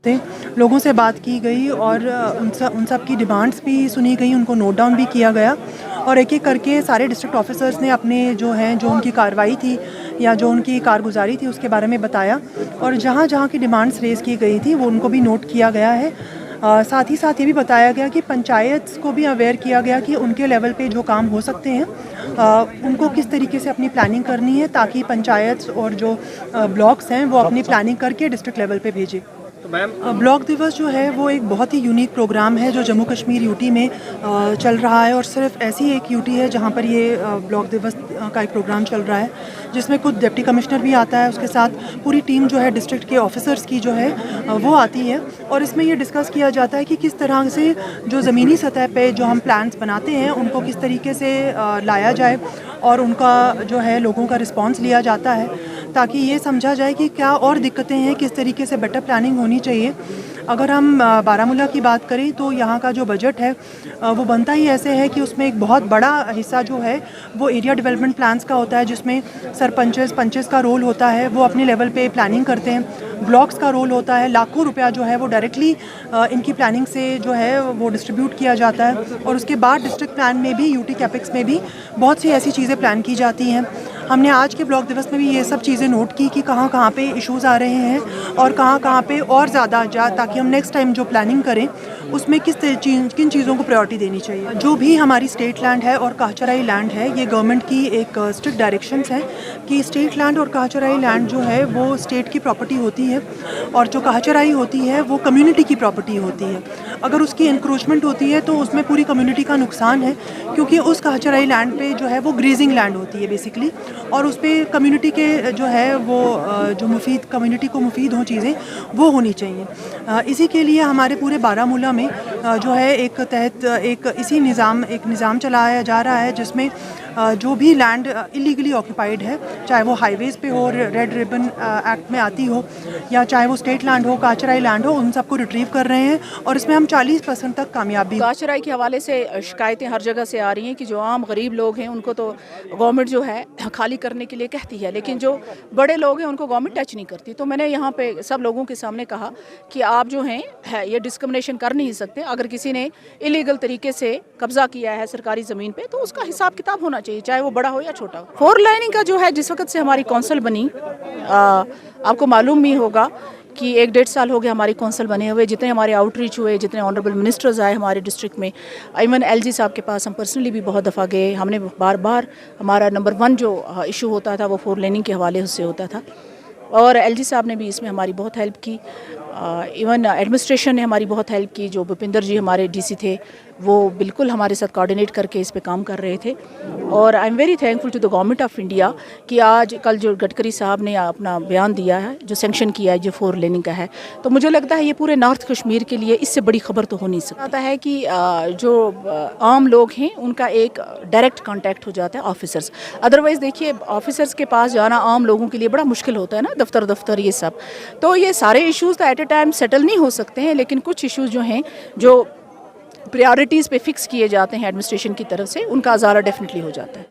थे, लोगों से बात की गई और उन सब की डिमांड्स भी सुनी गई, उनको नोट डाउन भी किया गया और एक-एक करके सारे डिस्ट्रिक्ट ऑफिसर्स ने अपने जो उनकी कार्रवाई थी या जो उनकी कारगुजारी थी उसके बारे में बताया और जहाँ-जहाँ की डिमांड्स रेज़ की गई थी वो उनको भी नोट किया गया है। साथ ही साथ ये भी बताया गया कि पंचायत को भी अवेयर किया गया कि उनके लेवल पे जो काम हो सकते हैं उनको किस तरीके से अपनी प्लानिंग करनी है ताकि पंचायत और जो ब्लॉक्स हैं वो अपनी प्लानिंग करके डिस्ट्रिक्ट लेवल पे भेजें। तो मैम ब्लॉक दिवस जो है वो एक बहुत ही यूनिक प्रोग्राम है जो जम्मू कश्मीर यूटी में चल रहा है और सिर्फ ऐसी एक यूटी है जहाँ पर ये ब्लॉक दिवस का एक प्रोग्राम चल रहा है जिसमें खुद डिप्टी कमिश्नर भी आता है, उसके साथ पूरी टीम जो है डिस्ट्रिक्ट के ऑफिसर्स की जो है वो आती है और इसमें ये डिस्कस किया जाता है कि किस तरह से जो ज़मीनी सतह पे जो हम प्लान्स बनाते हैं उनको किस तरीके से लाया जाए और उनका जो है लोगों का रिस्पॉन्स लिया जाता है ताकि ये समझा जाए कि क्या और दिक्कतें हैं, किस तरीके से बेटर प्लानिंग होनी चाहिए। अगर हम बारामूला की बात करें तो यहाँ का जो बजट है वो बनता ही ऐसे है कि उसमें एक बहुत बड़ा हिस्सा जो है वो एरिया डेवलपमेंट प्लान्स का होता है जिसमें पंचेस का रोल होता है, वो अपने लेवल पे प्लानिंग करते हैं। ब्लॉक्स का रोल होता है, लाखों रुपया जो है वो डायरेक्टली इनकी प्लानिंग से जो है वो डिस्ट्रीब्यूट किया जाता है और उसके बाद डिस्ट्रिक्ट प्लान में भी यूटी कैपेक्स में भी बहुत सी ऐसी चीज़ें प्लान की जाती हैं। हमने आज के ब्लॉक दिवस में भी ये सब चीज़ें नोट की कि कहाँ पे इश्यूज़ आ रहे हैं और कहाँ पे और ज़्यादा ताकि हम नेक्स्ट टाइम जो प्लानिंग करें उसमें किन चीज़ों को प्रायोरिटी देनी चाहिए। जो भी हमारी स्टेट लैंड है और काचराई लैंड है ये गवर्नमेंट की एक स्ट्रिक्ट डायरेक्शंस है कि स्टेट लैंड और काचराई लैंड जो है वो स्टेट की प्रॉपर्टी होती है और जो काचराई होती है वो कम्युनिटी की प्रॉपर्टी होती है। अगर उसकी इंक्रोचमेंट होती है तो उसमें पूरी कम्युनिटी का नुकसान है क्योंकि उस काचराई लैंड पे जो है वो ग्रेजिंग लैंड होती है बेसिकली और उस पर कम्युनिटी के जो है वो जो मुफीद कम्युनिटी को मुफीद हों चीज़ें वो होनी चाहिए। इसी के लिए हमारे पूरे बारामूला में जो है एक तहत एक निज़ाम चलाया जा रहा है जिसमें जो भी लैंड इलीगली ऑक्यूपाइड है चाहे वो हाईवेज़ पे हो, रेड रिबन एक्ट में आती हो या चाहे वो स्टेट लैंड हो, काचराई लैंड हो, उन सबको रिट्रीव कर रहे हैं और इसमें हम 40% तक कामयाबी। काचराई के हवाले से शिकायतें हर जगह से आ रही हैं कि जो आम गरीब लोग हैं उनको तो गवर्नमेंट जो है खाली करने के लिए कहती है लेकिन जो बड़े लोग हैं उनको गवर्नमेंट टच नहीं करती। तो मैंने यहाँ पे सब लोगों के सामने कहा कि आप जो हैं ये डिस्क्रिमिनेशन कर नहीं सकते। अगर किसी ने इलीगल तरीके से कब्जा किया है सरकारी ज़मीन पे तो उसका हिसाब किताब होना चाहिए, चाहे वो बड़ा हो या छोटा हो। 4 लाइनिंग का जो है जिस वक्त से हमारी कौंसिल बनी आपको मालूम भी होगा कि 1-1.5 साल हो गया हमारी कौंसिल बने हुए। जितने हमारे आउटरीच हुए, जितने ऑनरेबल मिनिस्टर्स आए हमारे डिस्ट्रिक्ट में, इवन एलजी साहब के पास हम पर्सनली भी बहुत दफ़ा गए। हमने बार हमारा नंबर 1 जो इशू होता था वो 4 लाइनिंग के हवाले से होता था और एलजी साहब ने भी इसमें हमारी बहुत हेल्प की। इवन एडमिनिस्ट्रेशन ने हमारी बहुत हेल्प की। जो भूपिंदर जी हमारे डीसी थे वो बिल्कुल हमारे साथ कोऑर्डिनेट करके इस पे काम कर रहे थे और I am very thankful to the government of India कि आज कल जो गडकरी साहब ने अपना बयान दिया है, जो सैंक्शन किया है, जो 4 लेनिंग का है, तो मुझे लगता है ये पूरे नॉर्थ कश्मीर के लिए इससे बड़ी खबर तो हो नहीं सकता है कि जो आम लोग हैं उनका एक डायरेक्ट कॉन्टैक्ट हो जाता है ऑफिसर्स। अदरवाइज़ देखिए ऑफिसर्स के पास जाना आम लोगों के लिए बड़ा मुश्किल होता है ना, दफ्तर ये सब। तो ये सारे इशूज़ तो एट ए टाइम सेटल नहीं हो सकते हैं लेकिन कुछ इशूज़ जो हैं जो प्रायोरिटीज़ पे फिक्स किए जाते हैं एडमिनिस्ट्रेशन की तरफ से उनका अज़ारा डेफिनेटली हो जाता है।